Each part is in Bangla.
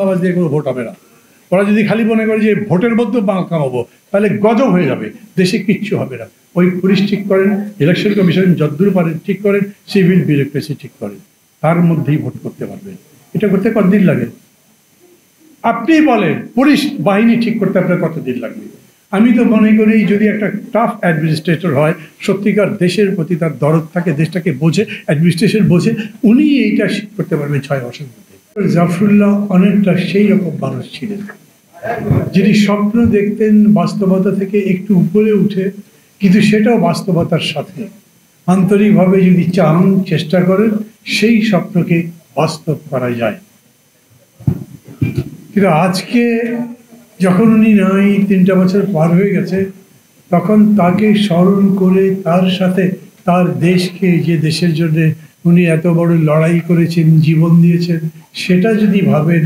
আওয়াজ দিয়ে কোনো ভোট হবে না। ওরা যদি খালি মনে করে যে ভোটের মধ্যে মাল কামাবো, তাহলে গজব হয়ে যাবে, দেশে কিচ্ছু হবে না। ওই পুলিশ ঠিক করেন, ইলেকশন কমিশন যতদূর পারেন ঠিক করেন, সিভিল বিউরোক্রেসি ঠিক করেন, তার মধ্যেই ভোট করতে পারবেন। এটা করতে কতদিন লাগে আপনি বলেন? পুলিশ বাহিনী ঠিক করতে আপনার কতদিন লাগবে? আমি তো মনে করি যদি একটা টাফ অ্যাডমিনিস্ট্রেটর হয়, সত্যিকার দেশের প্রতি তার দরদ থাকে, দেশটাকে বোঝে, অ্যাডমিনিস্ট্রেশন বোঝে, উনি এইটা করতে পারবেন 6 মাসের মধ্যে। জাফরুল্লাহ অনেকটা সেই রকম মানুষ ছিলেন, যিনি স্বপ্ন দেখতেন বাস্তবতা থেকে একটু উপরে উঠে, কিন্তু সেটাও বাস্তবতার সাথে আন্তরিকভাবে যদি চান, চেষ্টা করেন, সেই স্বপ্নকে বাস্তব করা যায়। কিন্তু আজকে যখন উনি নাই, 3টা বছর পার হয়ে গেছে, তখন তাকে স্মরণ করে তার সাথে তার দেশকে, যে দেশের জন্য উনি এত বড় লড়াই করেছেন, জীবন দিয়েছেন, সেটা যদি ভাবেন,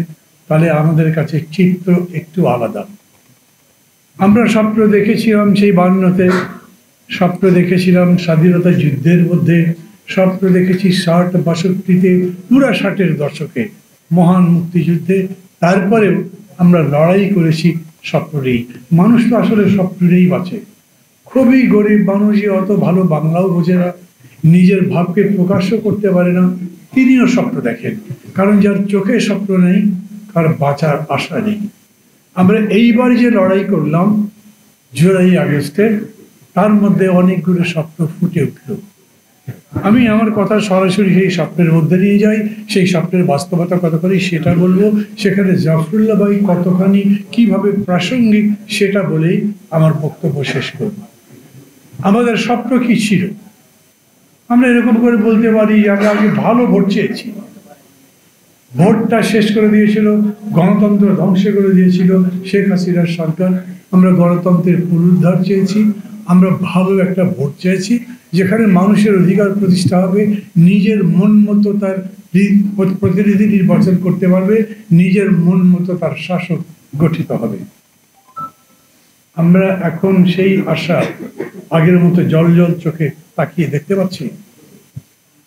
তাহলে আমাদের কাছে চিত্র একটু আলাদা। আমরা স্বপ্ন দেখেছিলাম সেই 52-তে, স্বপ্ন দেখেছিলাম স্বাধীনতা যুদ্ধের মধ্যে, স্বপ্ন দেখেছি 60-62-তে, পুরা 60-এর দশকে মহান মুক্তিযুদ্ধে। তারপরেও আমরা লড়াই করেছি স্বপ্ন নেই। মানুষ তো আসলে স্বপ্ন নেই বাঁচে। খুবই গরিব মানুষই, অত ভালো বাংলাও বোঝে না, নিজের ভাবকে প্রকাশও করতে পারে না, তিনিও স্বপ্ন দেখেন। কারণ যার চোখে স্বপ্ন নেই, তার বাঁচার আশা নেই। আমরা এইবার যে লড়াই করলাম জুলাই আগস্টে, তার মধ্যে অনেকগুলো স্বপ্ন ফুটে উঠল। আমি আমার কথা সরাসরি সেই স্বপ্নের মধ্যে নিয়ে যাই, সেই স্বপ্নের বাস্তবতা কতখানি সেটা বলবো, সেখানে জাফরুল্লাহ ভাই কতখানি কিভাবে প্রাসঙ্গিক সেটা বলেই আমার বক্তব্য শেষ করব। আমাদের স্বপ্ন কি ছিল? আমরা এরকম করে বলতে পারি যে আমরা আগে ভালো ভোট চেয়েছি। ভোটটা শেষ করে দিয়েছিল, গণতন্ত্র ধ্বংস করে দিয়েছিল শেখ হাসিনার সরকার। আমরা গণতন্ত্রের পুনরুদ্ধার চেয়েছি, আমরা ভালো একটা ভোট চেয়েছি, যেখানে মানুষের অধিকার প্রতিষ্ঠা হবে, নিজের মন মতো তার প্রতিনিধি নির্বাচন করতে পারবে, নিজের মন মতো তার শাসক গঠিত হবে। আমরা এখন সেই আশা আগের মতো জল জল চোখে তাকিয়ে দেখতে পাচ্ছি।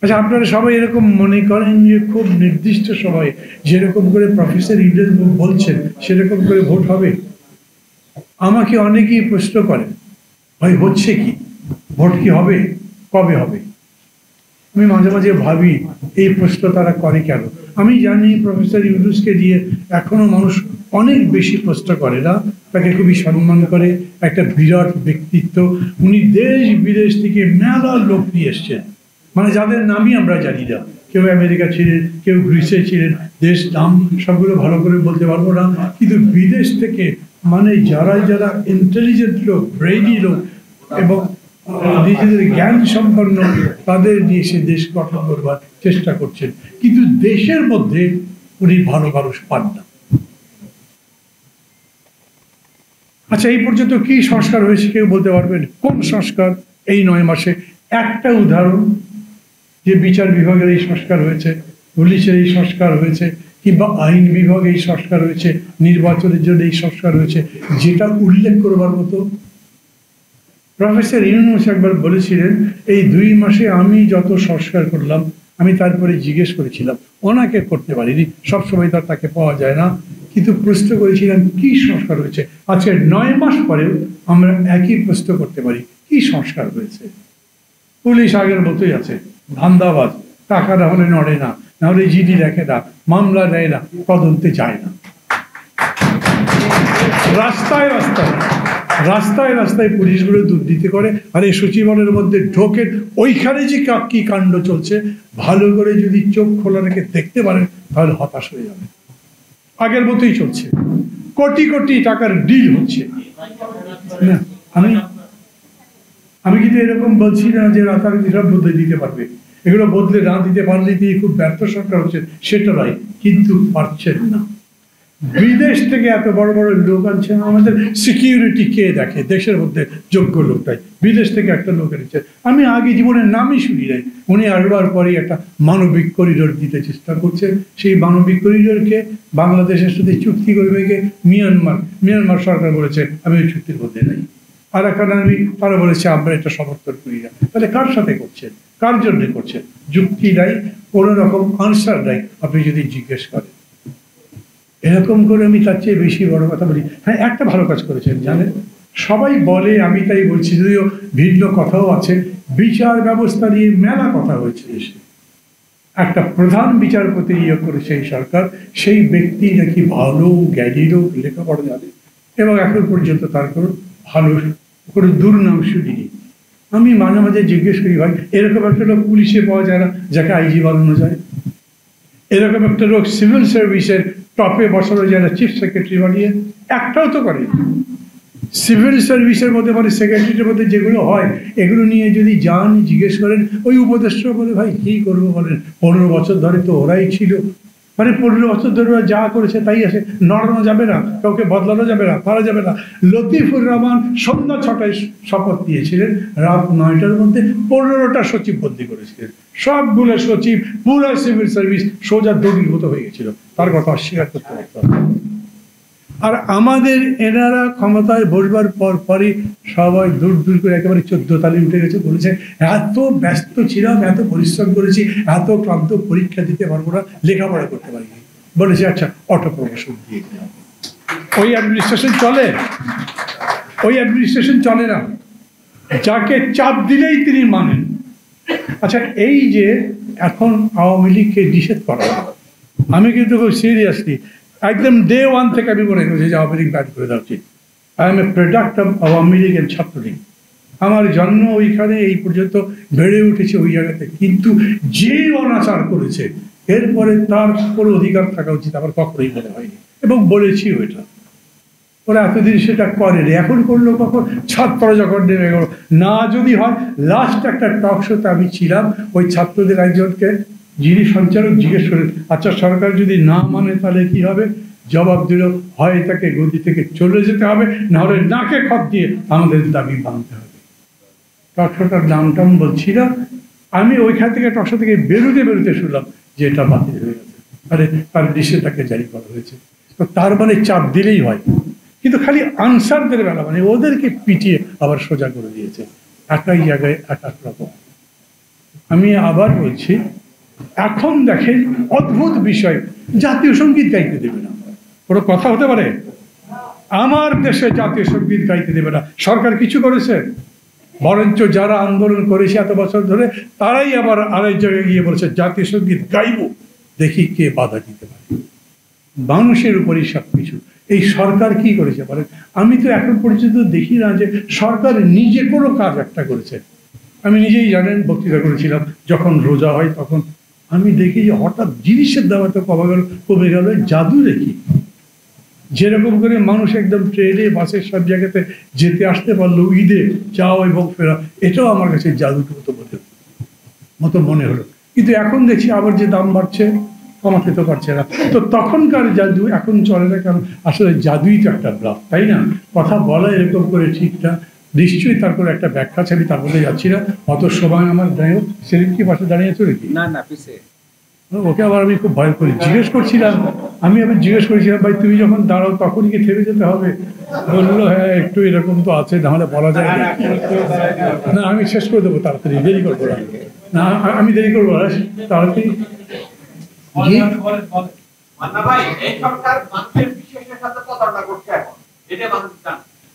আচ্ছা, আপনারা সবাই এরকম মনে করেন যে খুব নির্দিষ্ট সময়ে যেরকম করে প্রফেসর ইউনূস বলছেন সেরকম করে ভোট হবে? আমাকে অনেকেই প্রশ্ন করেন, ভাই হচ্ছে কি, ভোট কি হবে, কবে হবে? আমি মাঝে মাঝে ভাবি এই প্রশ্ন তারা করে কেন। আমি জানি প্রফেসর ইউনূসকে দিয়ে এখনো মানুষ অনেক বেশি প্রশ্ন করে না, তাকে খুবই সম্মান করে, একটা বিরাট ব্যক্তিত্ব। উনি দেশ বিদেশ থেকে মেলা লোক নিয়ে এসছেন, মানে যাদের নামই আমরা জানি না। কেউ আমেরিকা ছিলেন, কেউ গ্রিসে ছিলেন, দেশ নাম সবগুলো ভালো করে বলতে পারবো না, কিন্তু বিদেশ থেকে মানে যারা যারা ইন্টেলিজেন্ট লোক, ব্রেইনি লোক এবং নিজেদের জ্ঞান সম্পন্ন, তাদের নিয়ে সে দেশ গঠন করবার চেষ্টা করছেন। কিন্তু দেশের মধ্যে উনি ভালো মানুষ পান না। আচ্ছা, এই পর্যন্ত কি সংস্কার হয়েছে কেউ বলতে পারবেন? কোন সংস্কার এই 9 মাসে? একটা উদাহরণ, যে বিচার বিভাগের এই সংস্কার হয়েছে, পুলিশের এই সংস্কার হয়েছে, কিংবা আইন বিভাগে এই সংস্কার হয়েছে, নির্বাচনের জন্য এই সংস্কার হয়েছে, যেটা উল্লেখ করবার মতো। প্রফেসর ইউনূস একবার বলেছিলেন, এই 2 মাসে আমি যত সংস্কার করলাম, আমি তারপরে জিজ্ঞেস করেছিলাম, ওনাকে করতে পারিনি, সবসময় তাকে পাওয়া যায় না, কিন্তু প্রশ্ন করেছিলাম কি সংস্কার হয়েছে। আজকে 9 মাস পরেও আমরা একই প্রশ্ন করতে পারি, কি সংস্কার হয়েছে? পুলিশ আগের মতোই আছে, ধান্দাবাজ, টাকা না হলে নড়ে না, নাহলে জিডি দেখে না, মামলা নেয় না, তদন্তে যায় না। রাস্তায় রাস্তায় রাস্তায় রাস্তায় পুলিশগুলো দুর্নীতি করে, আর এই সচিবালয়ের মধ্যে ঢোকে, ওইখানে যে কি কাণ্ড চলছে, ভালো করে যদি চোখ খোলা রেখে দেখতে পারেন তাহলে হতাশ হয়ে যাবে। আগের মতোই চলছে, কোটি কোটি টাকার ডিল হচ্ছে না। আমি কিন্তু এরকম বলছি না যে রাতারাতি সব বদলে দিতে পারবে, এগুলো বদলে না দিতে পারলে দিয়ে খুব ব্যর্থ সরকার হচ্ছে সেটা নয়, কিন্তু পারছেন না। বিদেশ থেকে এত বড় বড় লোক আনছেন, আমাদের সিকিউরিটি কে দেখে? দেশের মধ্যে যোগ্য লোকটাই, বিদেশ থেকে একটা লোক এনেছে, আমি আগে জীবনের নামই শুনি নাই। উনি আসবার পরেই একটা মানবিক করিডোর দিতে চেষ্টা করছেন। সেই মানবিক করিডোরকে বাংলাদেশের সাথে চুক্তি করবে কে? মিয়ানমার সরকার বলেছে আমি ওই চুক্তির মধ্যে নাই। আরাকান আর্মি তারা বলেছে আমরা এটা সমর্থন করি না। তাহলে কার সাথে করছেন, কার জন্য করছেন? যুক্তি নাই, কোনো রকম আনসার নাই আপনি যদি জিজ্ঞেস করেন। এরকম করে আমি তার চেয়ে বেশি বড় কথা বলি। হ্যাঁ, একটা ভালো কাজ করেছেন জানেন, সবাই বলে, আমি তাই বলছি, যদিও ভিন্ন কথাও আছে, বিচার ব্যবস্থা নিয়ে মেলা কথা হয়েছে দেশে। একটা প্রধান বিচারপতি নিয়োগ করেছে এই সরকার, সেই ব্যক্তি নাকি ভালো জ্ঞানী লোক, লেখাপড়া জানে, এবং এখন পর্যন্ত তার কোনো ভালো কোনো দুর্নাম শুনিনি। আমি মাঝে মাঝে জিজ্ঞেস করি, ভাই এরকম একটা লোক পুলিশে পাওয়া যায় না যাকে আইজি বানানো যায়? এরকম একটা লোক সিভিল সার্ভিসের টপে বসানো যায় না চিফ সেক্রেটারি বানিয়ে? একটাও তো করে। সিভিল সার্ভিসের মধ্যে মানে সেক্রেটারির মধ্যে যেগুলো হয়, এগুলো নিয়ে যদি যান জিজ্ঞেস করেন, ওই উপদেষ্টা বলে, ভাই কি করবো বলেন, 15 বছর ধরে তো ওরাই ছিল, মানে 15 বছর ধরে ওরা যা করেছে তাই আছে, নড়ানো যাবে না, কাউকে বদলানো যাবে না, পারা যাবে না। লতিফুর রহমান সন্ধ্যা 6টায় শপথ দিয়েছিলেন, রাত 9টার মধ্যে 15টা সচিব বদলি করেছিলেন, সবগুলো সচিব পুরো সিভিল সার্ভিস সোজা দড়িভূত হয়ে গেছিল। তার কথা অস্বীকার করতে পারত। আর আমাদের এনারা ক্ষমতায় বসবার পর পরই সবাই দূর দূর করে একেবারে 14 তালে উঠে গেছে, বলেছে এত ব্যস্ত ছিলাম, এত পরিশ্রম করেছি, এত ক্লান্ত, পরীক্ষা দিতে পারবো না, লেখাপড়া করতে পারিনি। বলেছে আচ্ছা অটো প্রমোশন দিয়ে দিলাম। ওই অ্যাডমিনিস্ট্রেশন চলে? ওই অ্যাডমিনিস্ট্রেশন চলে না, যাকে চাপ দিলেই তিনি মানেন। আচ্ছা, এই যে এখন আওয়ামী লীগকে নিষেধ করা হলো, আমি কিন্তু খুব সিরিয়াসলি একদম ডে 1 থেকে আমি মনে করেছি যে আওয়ামী লীগ ব্যান করে দেওয়া উচিত। I am a product of Awami League and Chhatra League. আমার জন্ম ওইখানে, এই পর্যন্ত বেড়ে উঠেছে ওই জায়গাতে, কিন্তু যে অনাচার করেছে এরপরে তার কোনো অধিকার থাকা উচিত আমার কখনোই মনে হয়নি, এবং বলেছিও এটা। ওরা এতদিন সেটা করেনি, এখন করলো কখন? ছাত্র যখন নেমে গেল। না যদি হয়, লাস্ট একটা টক শোতে আমি ছিলাম, ওই ছাত্রদের একজনকে যিনি সঞ্চালক জিজ্ঞেস করেন, আচ্ছা সরকার যদি না মানে তাহলে কি হবে? জবাব দিল, হয় তাকে গদি থেকে চলে যেতে হবে, না হলে নাকে খত দিয়ে আমাদের দাবি মানতে হবে। টক শোটার নামটাম বলছি না, আমি ওইখান থেকে টক শো থেকে বেরোতে শুনলাম যে এটা বাতিল হয়ে গেছে, আরে তার নিষেধাজ্ঞা জারি করা হয়েছে। তো তার মানে চাপ দিলেই হয়, কিন্তু খালি আনসারদের বেলা মানে ওদেরকে পিটিয়ে আবার সোজা করে দিয়েছে, একই জায়গায় এক এক রকম। আমি আবার বলছি, এখন দেখেন অদ্ভুত বিষয়, জাতীয় সঙ্গীত গাইতে দেবে না, কোনো কথা হতে পারে? আমার দেশে জাতীয় সঙ্গীত গাইতে দেবে না, সরকার কিছু করেছে? বরঞ্চ যারা আন্দোলন করেছে এত বছর ধরে, তারাই আবার আরেক জায়গায় গিয়ে বলেছে জাতীয় সঙ্গীত গাইব, দেখি কে বাধা দিতে পারে। মানুষের উপরই সবকিছু। এই সরকার কি করেছে বলেন? আমি তো এখন পর্যন্ত দেখি না যে সরকার নিজে কোনো কাজ একটা করেছে। আমি নিজেই জানেন বক্তৃতা করেছিলাম, যখন রোজা হয় তখন আমি দেখি যে হঠাৎ জিনিসের দাম এত কমে গেল, জাদু দেখি। যেরকম করে মানুষ একদম ট্রেনে বাসে সব জায়গাতে যেতে আসতে পারলো ঈদে, যাও এবং ফেরা, এটাও আমার কাছে জাদুর মতো মনে হলো। কিন্তু এখন দেখছি আবার যে দাম বাড়ছে, কমাতে তো পারছে না। তো তখনকার জাদু এখন চলে না, কারণ আসলে জাদুই তো একটা ব্লাফ, তাই না? কথা বলা এরকম করে ঠিক না, নিশ্চয়ই তারপর একটা ব্যাখ্যা ছাড়ি, তার মধ্যে যাচ্ছি না, অত সময় আমার দাঁড়িয়ে। সেলিম কি পাশে দাঁড়িয়েছো নাকি? না পিছে। ওকে আবার আমি খুব ভয় করি, জিজ্ঞেস করছিলাম, জিজ্ঞেস করেছিলাম ভাই তুমি যখন দাঁড়াও তখন কি থেমে যেতে হবে? বললো হ্যাঁ একটু এরকম তো আছে, নাহলে বলা যায় না। না আমি শেষ করে দেবো তাড়াতাড়ি, দেরি করবো না, আমি দেরি করবো না, তাড়াতাড়ি।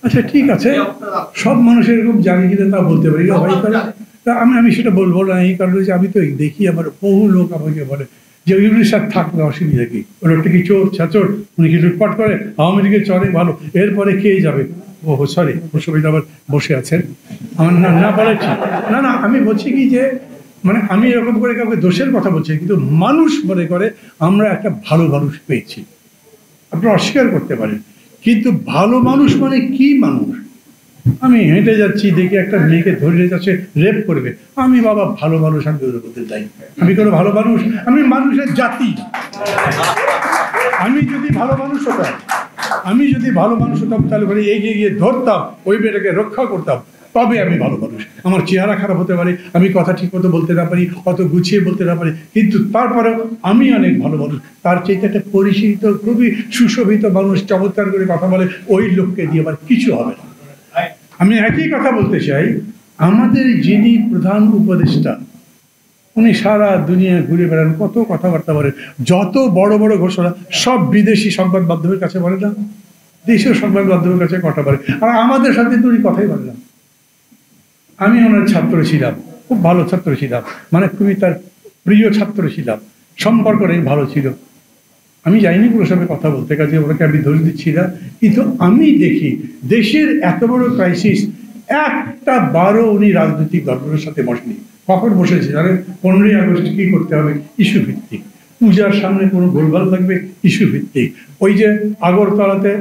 আচ্ছা ঠিক আছে, সব মানুষ এরকম জানি কিনা তা বলতে পারি না ভাই, আমি সেটা বলবো না, এই কারণে যে আমি তো দেখি আমার বহু লোক আমাকে বলে যে ওইগুলির সাথে থাকলে অসুবিধা কি, ওর একটা কি চোর ছাচোর, উনি কি লুটপাট করে, আওয়ামী লীগের চলে ভালো, এরপরে খেয়ে যাবে। ও সরি, অসুবিধা আবার বসে আছেন আমার, না বলেছি না, আমি বলছি কি যে মানে আমি এরকম করে কাউকে দোষের কথা বলছি, কিন্তু মানুষ মনে করে আমরা একটা ভালো মানুষ পেয়েছি, আপনি অস্বীকার করতে পারেন, কিন্তু ভালো মানুষ মানে কি মানুষ? আমি হেঁটে যাচ্ছি, দেখি একটা মেয়েকে ধরে যাচ্ছে, রেপ করবে, আমি বাবা ভালো মানুষ, আমি ওদের মধ্যে যাই, আমি কোনো ভালো মানুষ? আমি মানুষের জাতি। আমি যদি ভালো মানুষ হতাম তাহলে করে এগিয়ে গিয়ে ধরতাম, ওই মেয়েটাকে রক্ষা করতাম, তবে আমি ভালো মানুষ। আমার চেহারা খারাপ হতে পারে, আমি কথা ঠিক মতো বলতে না পারি, অত গুছিয়ে বলতে না পারি, কিন্তু তারপরেও আমি অনেক ভালো মানুষ। তার চেয়ে একটা পরিচিত খুবই সুশোভিত মানুষ চমৎকার করে কথা বলে, ওই লোককে দিয়ে আবার কিছু হবে না। আমি একই কথা বলতে চাই, আমাদের যিনি প্রধান উপদেষ্টা উনি সারা দুনিয়া ঘুরে বেড়ান, কত কথাবার্তা বলেন, যত বড় বড় ঘোষণা সব বিদেশি সংবাদ মাধ্যমের কাছে বলে না, দেশীয় সংবাদ মাধ্যমের কাছে কথা বলে। আর আমাদের সাথে তো উনি কথাই বলে না। আমি ওনার ছাত্র ছিলাম, খুব ভালো ছাত্র ছিলাম, মানে খুবই তার প্রিয় ছাত্র ছিলাম, সম্পর্কটাই ভালো ছিল। আমি যাইনি পুরো সঙ্গে কথা বলতে, কাজে ওনাকে আমি দোষ দিচ্ছি না। কিন্তু আমি দেখি দেশের এত বড় ক্রাইসিস, একটা বারো উনি রাজনৈতিক দলগুলোর সাথে বসেনি। কখন বসেছে জানেন? 15ই আগস্ট কি করতে হবে, ইস্যু ভিত্তিক। পূজার সামনে কোনো গোলমাল থাকবে, ইস্যু ভিত্তিক। ওই যে আগরতলাতে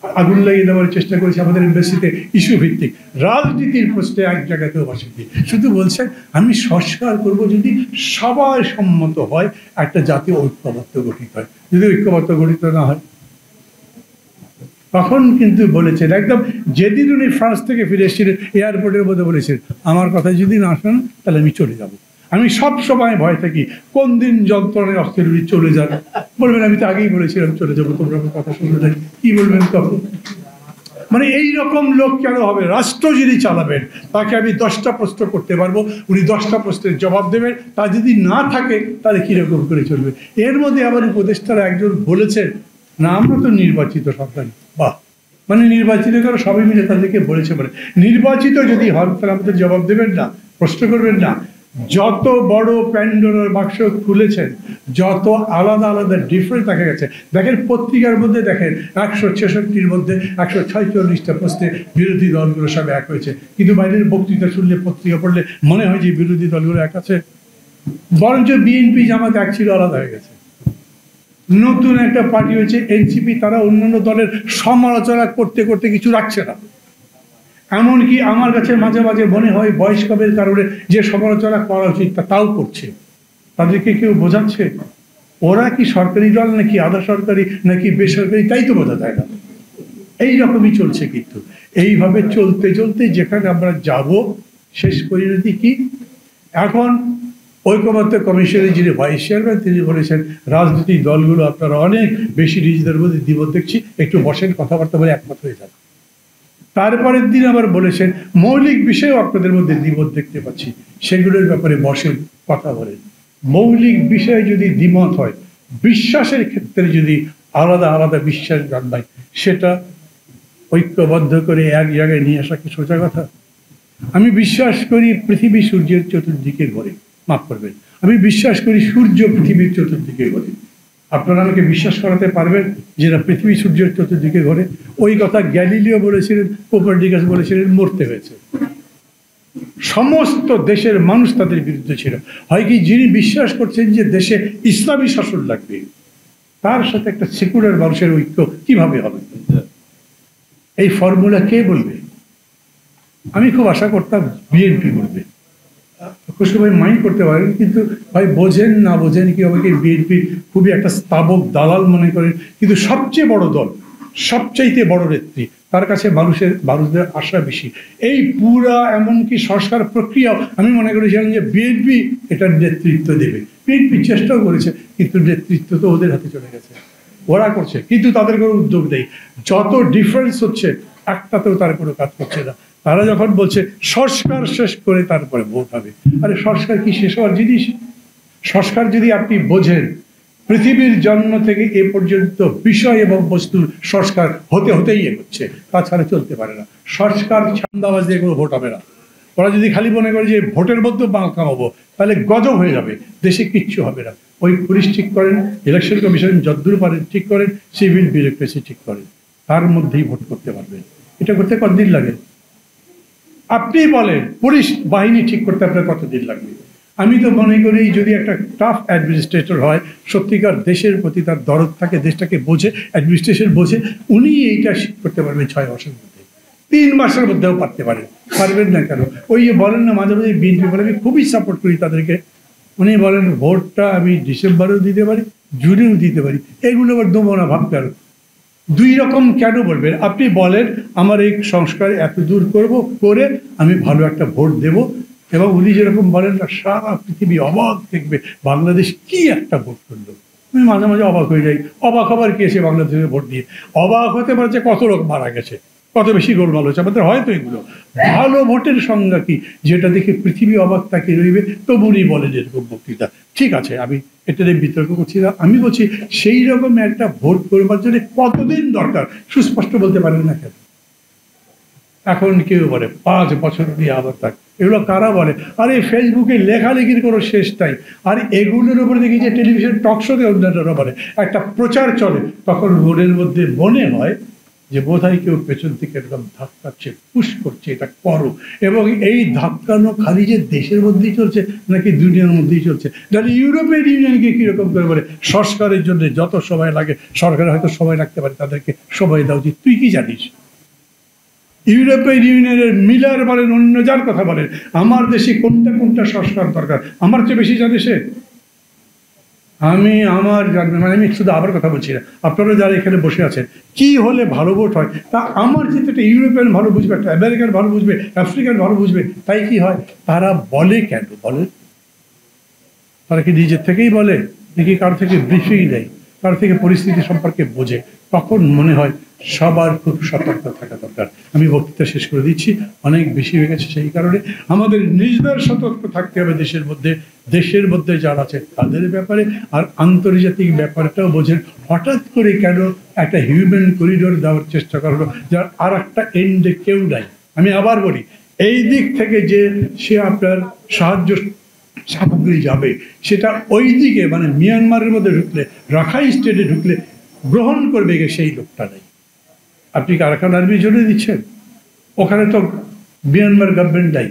আগুন লাগিয়ে দেওয়ার চেষ্টা করেছে আমাদের এমবাসিতে, ইস্যু ভিত্তিক। রাজনীতির প্রশ্নে এক জায়গাতেও বসেনি। শুধু বলছেন আমি সংস্কার করব যদি সবাই সম্মত হয়, একটা জাতীয় ঐক্যবদ্ধ গঠিত হয়। যদি ঐক্যবদ্ধ গঠিত না হয়, তখন কিন্তু বলেছেন একদম, যেদিন উনি ফ্রান্স থেকে ফিরে এসেছিলেন এয়ারপোর্টের মধ্যে বলেছেন আমার কথা যদি না শোনেন তাহলে আমি চলে যাব। আমি সব সময় ভয় থাকি কোন দিন যন্ত্রণায় অস্থির উনি চলে যান, বলবেন আমি তো আগেই বলেছিলাম চলে যাবো, তোমরা আমার কথা শুনবে না, কি বলবেন তখন? মানে এই রকম লোক কেন হবে? রাষ্ট্র যিনি চালাবেন তাকে আমি 10টা প্রশ্ন করতে পারবো, উনি 10টা প্রশ্নের জবাব দেবেন। তা যদি না থাকে তাহলে কিরকম করে চলবে? এর মধ্যে আবার উপদেষ্টারা একজন বলেছেন না আমরা তো নির্বাচিত সরকার। বাহ, মানে নির্বাচিত কারো সবাই মিলে তাদেরকে বলেছে বলে নির্বাচিত যদি হন তাহলে আমাদের জবাব দেবেন না, প্রশ্ন করবেন না। যত বড় প্যান্ডোরার বাক্স খুলেছেন, যত আলাদা আলাদা ডিফারেন্স দেখা গেছে। দেখেন পত্রিকার মধ্যে দেখেন 166-র মধ্যে 146টা প্রশ্নে বিরোধী দলগুলো সব এক হয়েছে, কিন্তু বাইরের বক্তৃতা শুনলে, পত্রিকা পড়লে মনে হয় যে বিরোধী দলগুলো এক আছে। বরঞ্চ বিএনপি জামাত এক ছিল, আলাদা হয়ে গেছে। নতুন একটা পার্টি হয়েছে এনসিপি, তারা অন্যান্য দলের সমালোচনা করতে করতে কিছু রাখছে না। এমনকি আমার কাছে মাঝে মাঝে মনে হয় বয়স্কদের কারণে যে সমালোচনা করা উচিত তাও করছে। তাদেরকে কেউ বোঝাচ্ছে ওরা কি সরকারি দল নাকি আধা সরকারি নাকি বেসরকারি, তাই তো বোঝা যায় না। এইরকমই চলছে। কিন্তু এইভাবে চলতে চলতে যেখানে আমরা যাব, শেষ পরিণতি কি? এখন ঐকমত্য কমিশনের যিনি ভাইস চেয়ারম্যান তিনি বলেছেন রাজনৈতিক দলগুলো আপনারা অনেক বেশি নিজেদের মধ্যে দ্বিমত দেখছি, একটু বসেন, কথাবার্তা বলে একমত হয়ে যান। তারপরের দিন আবার বলেছেন মৌলিক বিষয়েও আপনাদের মধ্যে দ্বিমত দেখতে পাচ্ছি, সেগুলোর ব্যাপারে বসেন, কথা বলেন। মৌলিক বিষয়ে যদি দ্বিমত হয়, বিশ্বাসের ক্ষেত্রে যদি আলাদা আলাদা বিশ্বাস জন্মায়, সেটা ঐক্যবদ্ধ করে এক জায়গায় নিয়ে আসা কি সোজা কথা? আমি বিশ্বাস করি পৃথিবী সূর্যের চতুর্দিকে ঘোরে, মাফ করবেন, আমি বিশ্বাস করি সূর্য পৃথিবীর চতুর্দিকে ঘোরে। আপনারা আমাকে বিশ্বাস করাতে পারবেন যে না পৃথিবী সূর্যের চতুর্দিকে ঘোরে? ওই কথা গ্যালিলিও বলেছিলেন, কোপারনিকাস বলেছিলেন, মরতে হয়েছে। সমস্ত দেশের মানুষ তাদের বিরুদ্ধে ছিল। হয় কি, যিনি বিশ্বাস করছেন যে দেশে ইসলামী শাসন লাগবে, তার সাথে একটা সেকুলার মানুষের ঐক্য কিভাবে হবে? এই ফর্মুলা কে বলবে? আমি খুব আশা করতাম বিএনপি বলবে। খুশি ভাই মাইন্ড করতে পারেন, কিন্তু ভাই বোঝেন না বোঝেন কি আমাকে বিএনপি খুবই একটা স্থাবক দালাল মনে করেন, কিন্তু সবচেয়ে বড় দল, সবচাইতে বড় নেত্রী, তার কাছে মানুষদের আশা বেশি। এই পুরা এমনকি সংস্কার প্রক্রিয়া আমি মনে করেছিলাম যে বিএনপি এটার নেতৃত্ব দেবে। বিএনপি চেষ্টাও করেছে, কিন্তু নেতৃত্ব তো ওদের হাতে চলে গেছে, ওরা করছে, কিন্তু তাদের কোনো উদ্যোগ নেই। যত ডিফারেন্স হচ্ছে একটাতেও তারা কোনো কাজ করছে না। তারা যখন বলছে সংস্কার শেষ করে তারপরে ভোট হবে, আরে সংস্কার কি শেষ হওয়ার জিনিস? সংস্কার যদি আপনি বোঝেন, পৃথিবীর জন্ম থেকে এ পর্যন্ত বিষয় এবং বস্তুর সংস্কার হতে হতেই এগোচ্ছে, তাছাড়া চলতে পারে না। সংস্কার ছান্দাবাজ দিয়ে কোনো ভোট হবে না। ওরা যদি খালি মনে করে যে ভোটের মধ্যে বাল কামাবো, তাহলে গজব হয়ে যাবে, দেশে কিচ্ছু হবে না। ওই পুলিশ ঠিক করেন, ইলেকশন কমিশন যদ্দূর পারেন ঠিক করেন, সিভিল বিউরোক্রেসি ঠিক করেন, তার মধ্যেই ভোট করতে পারবেন। এটা করতে কতদিন লাগে? আপনি বলেন পুলিশ বাহিনী ঠিক করতে আপনার কতদিন লাগবে? আমি তো মনে করি যদি একটা টাফ অ্যাডমিনিস্ট্রেটর হয়, সত্যিকার দেশের প্রতি তার দরদ থাকে, দেশটাকে বোঝে, অ্যাডমিনিস্ট্রেশন বোঝে, উনি এইটা ঠিক করতে পারবেন 6 মাসের মধ্যে, 3 মাসের মধ্যেও পারতে পারেন। পারবেন না কেন? ওই বলেন না মাঝে মাঝে বিএনপি বলে, আমি খুবই সাপোর্ট করি তাদেরকে, উনি বলেন ভোটটা আমি ডিসেম্বরেও দিতে পারি, জুনেও দিতে পারি, এগুলো আবার দেবো না ভাবতে পারো। 2 রকম কেন বলবেন? আপনি বলেন আমার এই সংস্কার এত দূর করব, করে আমি ভালো একটা ভোট দেব, এবং উনি যেরকম বলেন না সারা পৃথিবী অবাক দেখবে বাংলাদেশ কি একটা ভোট করলো। আমি মাঝে মাঝে অবাক হয়ে যাই, অবাক হবার কি এসে বাংলাদেশে ভোট দিয়ে? অবাক হতে পারে যে কত লোক মারা গেছে, কত বেশি গোলমাল হচ্ছে আমাদের, হয়তো এগুলো ভালো ভোটের সংজ্ঞা কি, যেটা দেখে পৃথিবী অবাক তাকিয়ে রইবে, তবু উনি বলেন এরকম বক্তৃতা। ঠিক আছে, আমি এটা নিয়ে বিতর্ক করছি না, আমি বলছি সেই রকম একটা ভোট করবার জন্য কতদিন দরকার সুস্পষ্ট বলতে পারেন না কেন? এখন কেউ বলে 5 বছর দিয়ে আবার থাক, এগুলো কারা বলে? আরে ফেসবুকে লেখালেখির কোনো শেষ নাই। আর এগুলোর উপরে দেখি যে টেলিভিশন টক শোতে অন্যান্যরা বলে একটা প্রচার চলে, তখন মনের মধ্যে মনে হয় যে বোধহয় কেউ পেছন থেকে এরকম ধাক্কাচ্ছে, পুশ করছে, এটা করো। এবং এই ধাক্কানো খালি যে দেশের মধ্যেই চলছে নাকি দুনিয়ার মধ্যেই চলছে? তাহলে ইউরোপিয়ান ইউনিয়নকে কিরকম করে বলে সংস্কারের জন্য যত সময় লাগে, সরকারের হয়তো সময় লাগতে পারে, তাদেরকে সময় দেওয়া উচিত। তুই কি জানিস? ইউরোপিয়ান ইউনিয়নের মিলার বলেন, অন্য যার কথা বলেন, আমার দেশে কোনটা কোনটা সংস্কার দরকার আমার চেয়ে বেশি জানে সে। আমি আমার মানে আমি শুধু আবার কথা বলছি না, আপনারা যারা এখানে বসে আছেন, কি হলে ভালো ভোট হয় তা আমার যেহেতু একটা ইউরোপিয়ান ভালো বুঝবে, একটা আমেরিকান ভালো বুঝবে, আফ্রিকান ভালো বুঝবে, তাই কি হয়? তারা বলে কেন বলে? তারা কি নিজের থেকেই বলে নাকি কারো থেকে ব্রিফিং নেই, কারো থেকে পরিস্থিতি সম্পর্কে বোঝে? তখন মনে হয় সবার খুব সতর্ক থাকা দরকার। আমি বক্তৃতা শেষ করে দিচ্ছি, অনেক বেশি হয়ে গেছে। সেই কারণে আমাদের নিজেদের সতর্ক থাকতে হবে দেশের মধ্যে যারা আছে তাদের ব্যাপারে, আর আন্তর্জাতিক ব্যাপারটাও বোঝেন। হঠাৎ করে কেন একটা হিউম্যান করিডোর দেওয়ার চেষ্টা করলো যার আর একটা এন্ডে কেউ নাই? আমি আবার বলি, এই দিক থেকে যে সে আপনার সাহায্য সামগ্রী যাবে, সেটা ওই দিকে মানে মিয়ানমারের মধ্যে ঢুকলে, রাখাইন স্টেটে ঢুকলে গ্রহণ করবে সেই লোকটা নেই। আপনি কারাখান আর্মি জন্য দিচ্ছেন, ওখানে তো মিয়ানমার গভর্নমেন্ট নাই,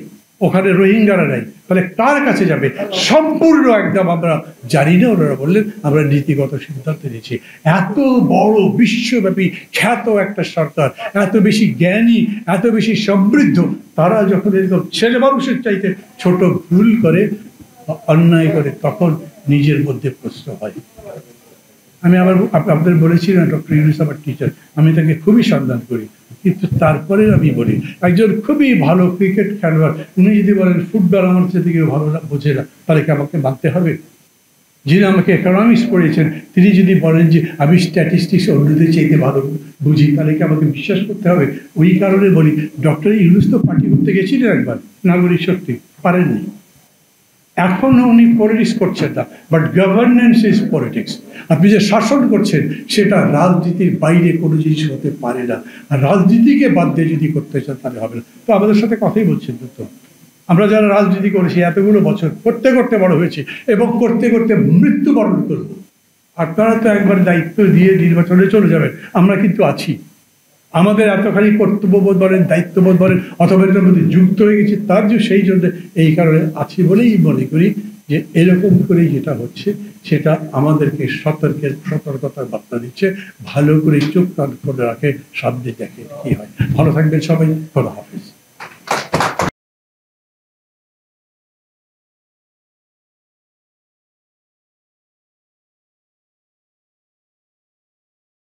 ওখানে রোহিঙ্গারা নাই, তাহলে কার কাছে যাবে? সম্পূর্ণ একদম আমরা জানি না। ওনারা বললেন আমরা নীতিগত সিদ্ধান্ত নিয়েছি। এত বড় বিশ্বব্যাপী খ্যাত একটা সরকার, এত বেশি জ্ঞানী, এত বেশি সমৃদ্ধ, তারা যখন এরকম ছেলে মানুষের চাইতে ছোট ভুল করে, অন্যায় করে, তখন নিজের মধ্যে প্রশ্ন হয়। আমি আবার আপনাদের বলেছি না, ডক্টর ইউনূস আমার টিচার, আমি তাকে খুবই সম্মান করি, কিন্তু তারপরে আমি বলি একজন খুবই ভালো ক্রিকেট খেলোয়াড়, উনি যদি বলেন ফুটবল আমার চেয়ে কেউ ভালো না, বোঝে না, তাহলে কি আমাকে মানতে হবে? যিনি আমাকে ইকোনমিক্স পড়িয়েছেন তিনি যদি বলেন যে আমি স্ট্যাটিস্টিক্স অন্যদের চাইতে ভালো বুঝি, তাহলে কি আমাকে বিশ্বাস করতে হবে? ওই কারণে বলি, ডক্টর ইউনূস তো পার্টি করতে গেছিলেন একবার, নাগরিক শক্তি, পারেননি। এখনো উনি পলিটিক্স করছেন না, বাট গভর্নেন্স ইজ পলিটিক্স। আপনি যে শাসন করছেন সেটা রাজনীতির বাইরে কোনো জিনিস হতে পারে না। আর রাজনীতিকে বাদ দিয়ে যদি করতে চান তাহলে হবে না। তো আমাদের সাথে কথাই বলছেন তো, আমরা যারা রাজনীতি করেছি এতগুলো বছর, করতে করতে বড় হয়েছি এবং করতে করতে মৃত্যুবরণ করব। আপনারা তো একবার দায়িত্ব দিয়ে নির্বাচনে চলে যাবেন, আমরা কিন্তু আছি। আমাদের এতখানি কর্তব্যবোধ বলেন, দায়িত্ববোধ বলেন, অথবা এটার মধ্যে যুক্ত হয়ে গেছি, তার যে সেই জন্য এই কারণে আছি বলেই মনে করি যে এরকম করে যেটা হচ্ছে সেটা আমাদেরকে সতর্কতার বার্তা দিচ্ছে। ভালো করে চোখ কান করে রাখে, সামনে দেখে কি হয়। ভালো থাকবেন সবাই, খোদা হাফেজ।